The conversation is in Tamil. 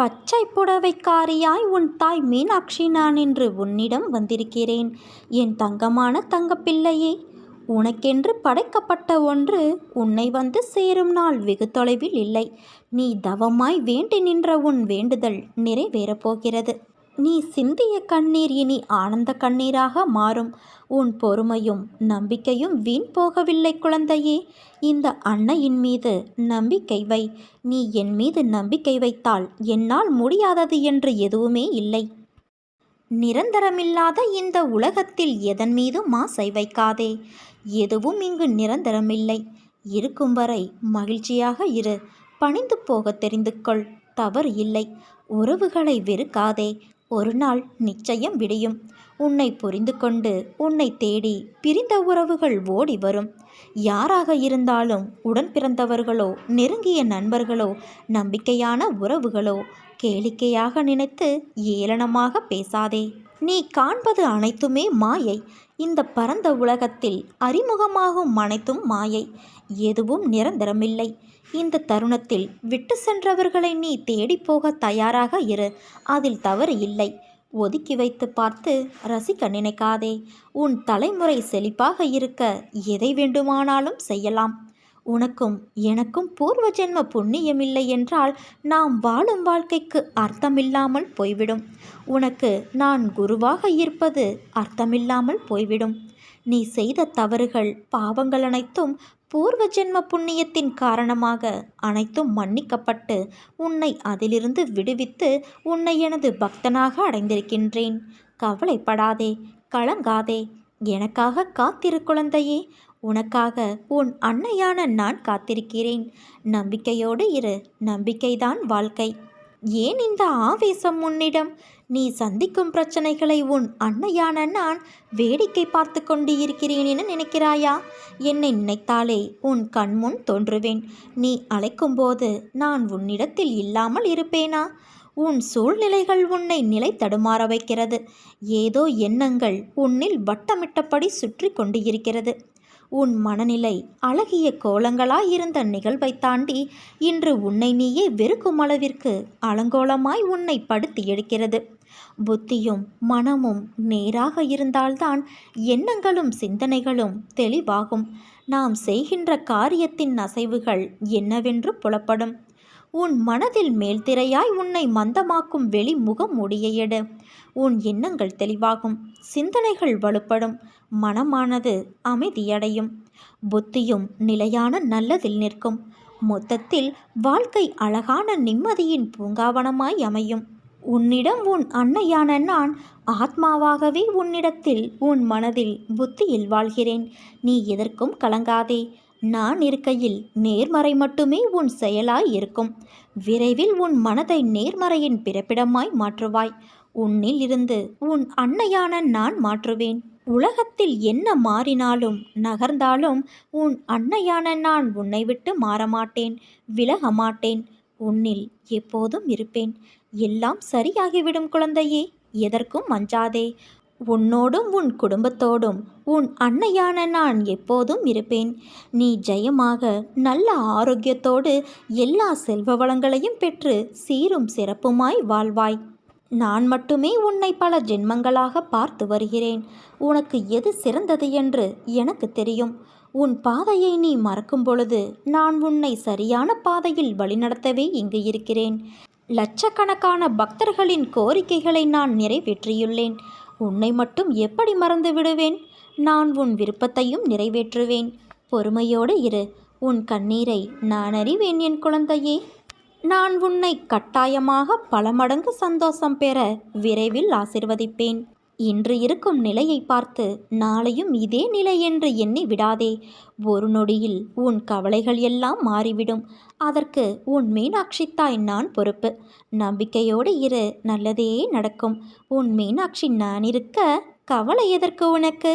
பச்சை புடவைக்காரியாய் உன் தாய் மீனாட்சி நான் இன்று உன்னிடம் வந்திருக்கிறேன். என் தங்கமான தங்கப்பிள்ளையே, உனக்கென்று படைக்கப்பட்ட ஒன்று உன்னை வந்து சேரும் நாள் வெகு தொலைவில் இல்லை. நீ தவமாய் வேண்டி நின்ற உன் வேண்டுதல் நிறைவேறப் போகிறது. நீ சிந்திய கண்ணீர் இனி ஆனந்த கண்ணீராக மாறும். உன் பொறுமையும் நம்பிக்கையும் வீண் போகவில்லை குழந்தையே. இந்த அன்னையின் மீது நம்பிக்கை வை. நீ என் மீது நம்பிக்கை வைத்தால் என்னால் முடியாதது என்று எதுவுமே இல்லை. நிரந்தரமில்லாத இந்த உலகத்தில் எதன் மீதும் ஆசை வைக்காதே. எதுவும் இங்கு நிரந்தரமில்லை. இருக்கும் வரை மகிழ்ச்சியாக இரு. பணிந்து போக தெரிந்து கொள். தவறு இல்லை. உறவுகளை வெறுக்காதே. ஒரு நாள் நிச்சயம் விடியும். உன்னை புரிந்து கொண்டு உன்னை தேடி பிரிந்த உறவுகள் ஓடி வரும். யாராக இருந்தாலும் உடன் பிறந்தவர்களோ நெருங்கிய நண்பர்களோ நம்பிக்கையான உறவுகளோ கேளிக்கையாக நினைத்து ஏளனமாக பேசாதே. நீ காண்பது அனைத்துமே மாயை. இந்த பரந்த உலகத்தில் அறிமுகமாகும் அனைத்தும் மாயை. எதுவும் நிரந்தரமில்லை. இந்த தருணத்தில் விட்டு சென்றவர்களை நீ தேடிப்போக தயாராக இரு. அதில் தவறு இல்லை. ஒதுக்கி வைத்து பார்த்து ரசிக்க நினைக்காதே. உன் தலைமுறை செழிப்பாக இருக்க எதை வேண்டுமானாலும் செய்யலாம். உனக்கும் எனக்கும் பூர்வ ஜென்ம புண்ணியமில்லை என்றால் நாம் வாழும் வாழ்க்கைக்கு அர்த்தமில்லாமல் போய்விடும். உனக்கு நான் குருவாக இருப்பது அர்த்தமில்லாமல் போய்விடும். நீ செய்த தவறுகள் பாவங்கள் அனைத்தும் பூர்வ ஜென்ம புண்ணியத்தின் காரணமாக அனைத்தும் மன்னிக்கப்பட்டு உன்னை அதிலிருந்து விடுவித்து உன்னை எனது பக்தனாக அடைந்திருக்கின்றேன். கவலைப்படாதே, கலங்காதே. எனக்காக காத்திரு குழந்தையே. உனக்காக உன் அன்னையான நான் காத்திருக்கிறேன். நம்பிக்கையோடு இரு. நம்பிக்கைதான் வாழ்க்கை. ஏன் இந்த ஆவேசம் உன்னிடம்? நீ சந்திக்கும் பிரச்சனைகளை உன் அன்னையான நான் வேடிக்கை பார்த்து கொண்டு இருக்கிறேன் என நினைக்கிறாயா? என்னை நினைத்தாலே உன் கண்முன் தோன்றுவேன். நீ அழைக்கும்போது நான் உன்னிடத்தில் இல்லாமல் இருப்பேனா? உன் சூழ்நிலைகள் உன்னை நிலை தடுமாற வைக்கிறது. ஏதோ எண்ணங்கள் உன்னில் வட்டமிட்டபடி சுற்றி கொண்டு இருக்கிறது. உன் மனநிலை அழகிய கோலங்களாயிருந்த நிகழ்வை தாண்டி இன்று உன்னை நீயே வெறுக்கும் அளவிற்கு அலங்கோலமாய் உன்னை படுத்தி எடுக்கிறது. புத்தியும் மனமும் நேராக இருந்தால்தான் எண்ணங்களும் சிந்தனைகளும் தெளிவாகும். நாம் செய்கின்ற காரியத்தின் அசைவுகள் என்னவென்று புலப்படும். உன் மனதில் மேல்திரையாய் உன்னை மந்தமாக்கும் வெளி முகம் முடிய எடு. உன் எண்ணங்கள் தெளிவாகும். சிந்தனைகள் வலுப்படும். மனமானது அமைதியடையும். புத்தியும் நிலையான நல்லதில் நிற்கும். மொத்தத்தில் வாழ்க்கை அழகான நிம்மதியின் பூங்காவனமாய் அமையும். உன்னிடம் உன் அன்னையான நான் ஆத்மாவாகவே உன்னிடத்தில் உன் மனதில் புத்தியில் வாழ்கிறேன். நீ எதற்கும் கலங்காதே. நான் இருக்கையில் நேர்மறை மட்டுமே உன் செயலாய் இருக்கும். விரைவில் உன் மனதை நேர்மறையின் பிறப்பிடமாய் மாற்றுவாய். உன்னில் இருந்து உன் அன்னையான நான் மாற்றுவேன். உலகத்தில் என்ன மாறினாலும் நகர்ந்தாலும் உன் அன்னையான நான் உன்னை விட்டு மாறமாட்டேன், விலக மாட்டேன். உன்னில் எப்போதும் இருப்பேன். எல்லாம் சரியாகிவிடும் குழந்தையே. எதற்கும் அஞ்சாதே. உன்னோடும் உன் குடும்பத்தோடும் உன் அன்னையான நான் எப்போதும் இருப்பேன். நீ ஜெயமாக நல்ல ஆரோக்கியத்தோடு எல்லா செல்வ வளங்களையும் பெற்று சீரும் சிறப்புமாய் வாழ்வாய். நான் மட்டுமே உன்னை பல ஜென்மங்களாக பார்த்து வருகிறேன். உனக்கு எது சிறந்தது என்று எனக்கு தெரியும். உன் பாதையை நீ மறக்கும் பொழுது நான் உன்னை சரியான பாதையில் வழிநடத்தவே இங்கு இருக்கிறேன். லட்சக்கணக்கான பக்தர்களின் கோரிக்கைகளை நான் நிறைவேற்றியுள்ளேன். உன்னை மட்டும் எப்படி மறந்து விடுவேன்? நான் உன் விருப்பத்தையும் நிறைவேற்றுவேன். பொறுமையோடு இரு. உன் கண்ணீரை நான் அறிவேன் என் குழந்தையே. நான் உன்னை கட்டாயமாக பல மடங்கு சந்தோஷம் பெற விரைவில் ஆசிர்வதிப்பேன். இன்று இருக்கும் நிலையை பார்த்து நாளையும் இதே நிலை என்று எண்ணி விடாதே. ஒரு நொடியில் உன் கவலைகள் எல்லாம் மாறிவிடும். அதற்கு உன் மீனாட்சி தாய் நான் பொறுப்பு. நம்பிக்கையோடு இரு. நல்லதே நடக்கும். உன் மீனாட்சி நான் இருக்க கவலை எதற்கு உனக்கு?